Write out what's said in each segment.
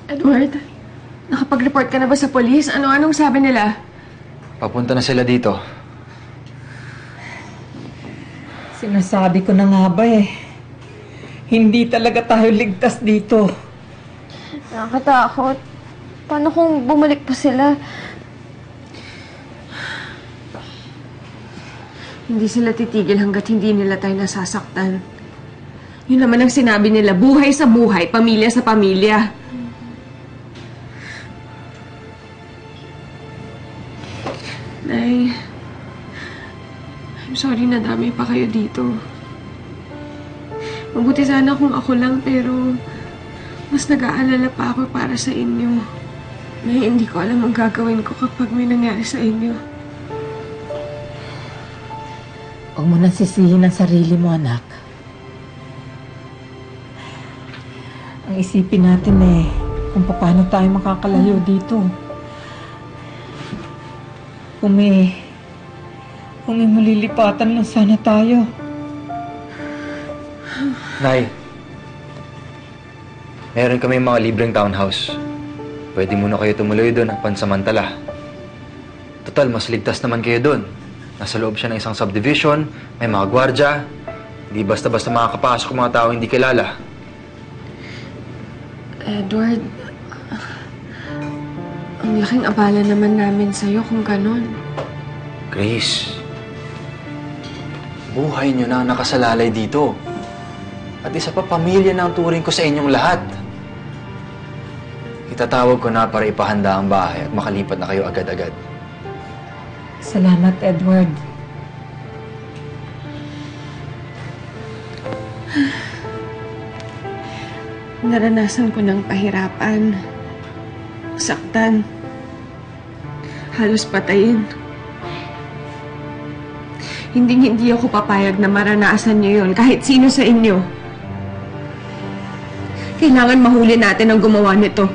Edward, nakapag-report ka na ba sa polis? Anong sabi nila? Papunta na sila dito. Sinasabi ko na nga ba hindi talaga tayo ligtas dito. Nakakatakot. Paano kung bumalik pa sila? Hindi sila titigil hanggat hindi nila tayo nasasaktan. Yun naman ang sinabi nila, buhay sa buhay, pamilya sa pamilya. Nay, I'm sorry na dami pa kayo dito. Mabuti sana kung ako lang, pero mas nag-aalala pa ako para sa inyo. Nay, hindi ko alam ang gagawin ko kapag may nangyari sa inyo. Huwag mo nang sisihin ang sarili mo, anak. Ang isipin natin kung paano tayo makakalayo dito. Kung may malilipatan lang sana tayo. Nay, meron kami mga libreng townhouse. Pwede muna kayo tumuloy doon ang pansamantala. Total, mas ligtas naman kayo doon. Nasa loob siya ng isang subdivision, may mga gwardya. Hindi basta-basta makakapasok mga tao hindi kilala. Edward, ang laking abala naman namin sa'yo kung ganun. Grace, buhay niyo na ang nakasalalay dito. At isa pa, pamilya na ang turing ko sa inyong lahat. Itatawag ko na para ipahanda ang bahay at makalipat na kayo agad-agad. Salamat, Edward. Naranasan ko ng pahirapan, saktan, halos patayin. Hindi ako papayag na maranasan niyo yun, kahit sino sa inyo. Kailangan mahuli natin ang gumawa nito.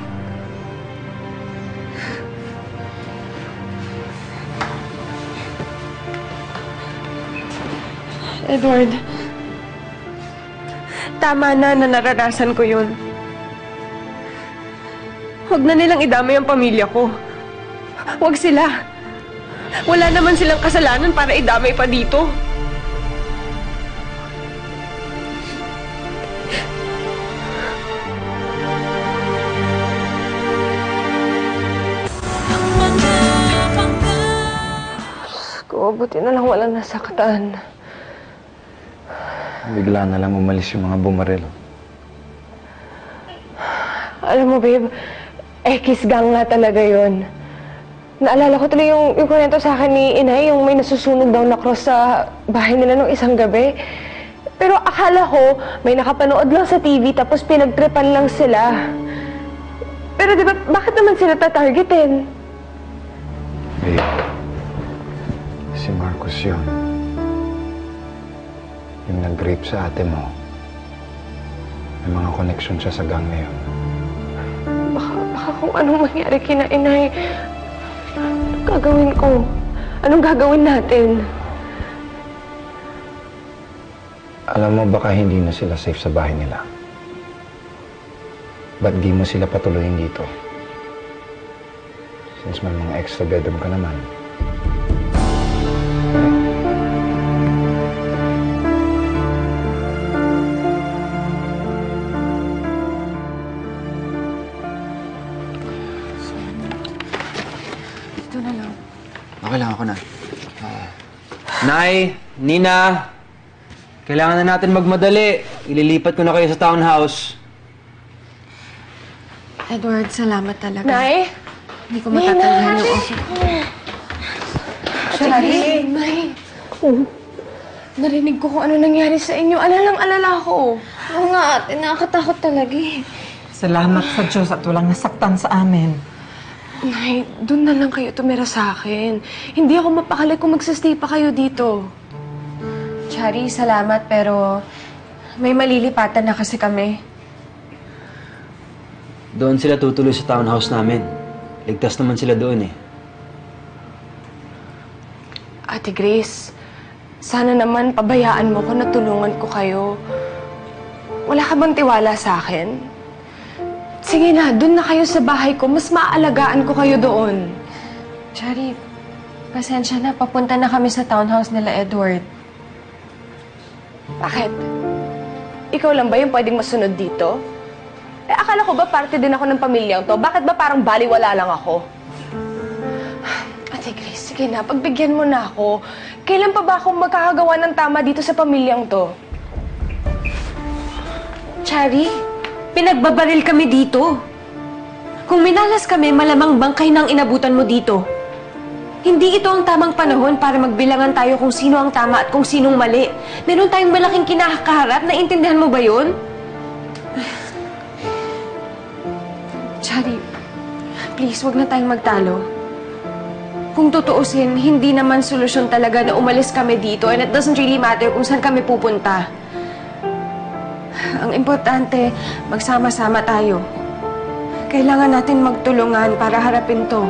Edward, tama na naranasan ko yun. Huwag na nilang idamay ang pamilya ko. Huwag sila. Wala naman silang kasalanan para idamay pa dito. Buti na lang walang nasaktan. Bigla na lang umalis yung mga bumaril. Alam mo, babe, gang nga talaga yon. Naalala ko tuloy yung kwento sa akin ni Inay, yung may nasusunog daw na cross sa bahay nila nung isang gabi. Pero akala ko, may nakapanood lang sa TV tapos pinagtripan lang sila. Pero di ba, bakit naman sila tatargetin? Babe, si Marcos yun. Yung nag-rape sa ate mo. May mga connection siya sa gang na yun. Baka kung anong mangyari kina Inay, anong gagawin ko? Anong gagawin natin? Alam mo, baka hindi na sila safe sa bahay nila. Ba't di mo sila patuloyin dito? Since may mga extra bedroom ka naman. Ito na lang. Okay lang, ako na. Nay, Nina, kailangan na natin magmadali. Ililipat ko na kayo sa townhouse. Edward, salamat talaga. Nay? Hindi ko matatanggihan yung offer ko. Shari? Nay. Narinig ko kung ano nangyari sa inyo. Alalang-alala ko. Oo nga, ate. Nakakatakot talaga eh. Salamat sa Diyos at walang nasaktan sa amin. Nay, doon na lang kayo tumira sa akin. Hindi ako mapakali kung magsastay pa kayo dito. Shari, salamat pero may malilipatan na kasi kami. Doon sila tutuloy sa townhouse namin. Ligtas naman sila doon eh. Ate Grace, sana naman pabayaan mo ko na tulungan ko kayo. Wala ka bang tiwala sa akin? Sige na, dun na kayo sa bahay ko. Mas maaalagaan ko kayo doon. Chari, pasensya na. Papunta na kami sa townhouse nila Edward. Bakit? Ikaw lang ba yung pwedeng masunod dito? Akala ko ba parte din ako ng pamilyang to? Bakit ba parang baliwala lang ako? Ate Grace, sige na, pagbigyan mo na ako. Kailan pa ba ako magkakagawa ng tama dito sa pamilyang to? Chari, pinagbabaril kami dito. Kung minalas kami, malamang bangkay nang inabutan mo dito. Hindi ito ang tamang panahon para magbilangan tayo kung sino ang tama at kung sinong mali. Meron tayong malaking kinakaharap. Naiintindihan mo ba yun? Chari, please, wag na tayong magtalo. Kung tutuusin, hindi naman solusyon talaga na umalis kami dito and it doesn't really matter kung saan kami pupunta. Ang importante, magsama-sama tayo. Kailangan natin magtulungan para harapin to.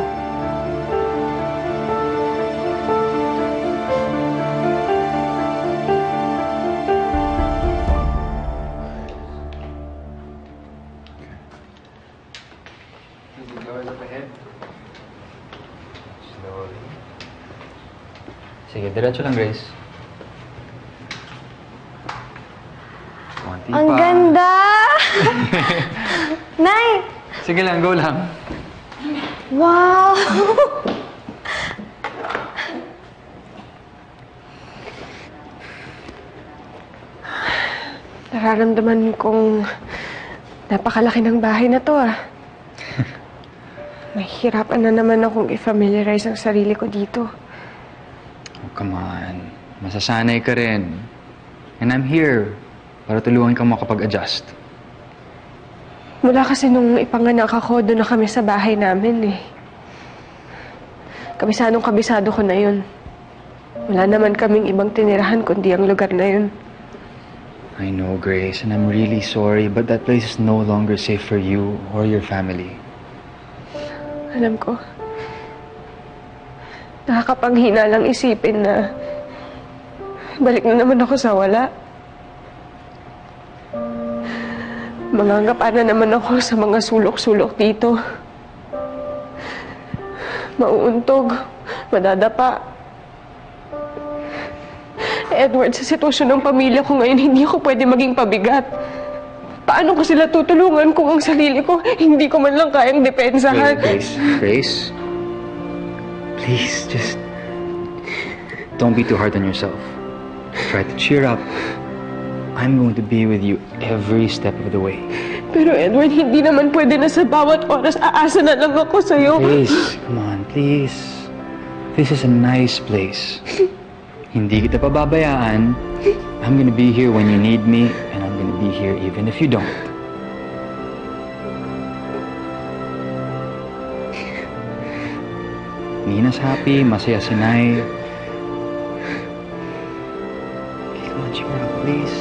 Sige, diretso lang, Grace. Konti Ang pa. ganda! Nay! Sige lang, go lang. Wow! Nararamdaman kong napakalaki ng bahay na to ah. Mahihirapan na naman akong i-familiarize ang sarili ko dito. Oh, come on. Masasanay ka rin. And I'm here para tulungan kang makapag-adjust. Mula kasi nung ipanganak ako, doon na kami sa bahay namin eh. Kabisado ko na yun. Wala naman kaming ibang tinirahan kundi ang lugar na yun. I know, Grace, and I'm really sorry, but that place is no longer safe for you or your family. Alam ko. Nakakapanghina lang isipin na balik na naman ako sa wala. Mangangapa na naman ako sa mga sulok-sulok dito. Mauuntog, madadapa. Edward, sa sitwasyon ng pamilya ko ngayon, hindi ako pwede maging pabigat. Paano ko sila tutulungan kung ang sarili ko hindi ko man lang kayang depensahan? Grace. Please, just don't be too hard on yourself. Try to cheer up. I'm going to be with you every step of the way. Pero Edward, hindi naman pwede na sa bawat oras aasa na lang ako sa'yo. Please, come on, please. This is a nice place. Hindi kita pababayaan. I'm gonna be here when you need me, and I'm gonna be here even if you don't. Nina's happy, masaya si Nay. Okay, come on, cheer up, please.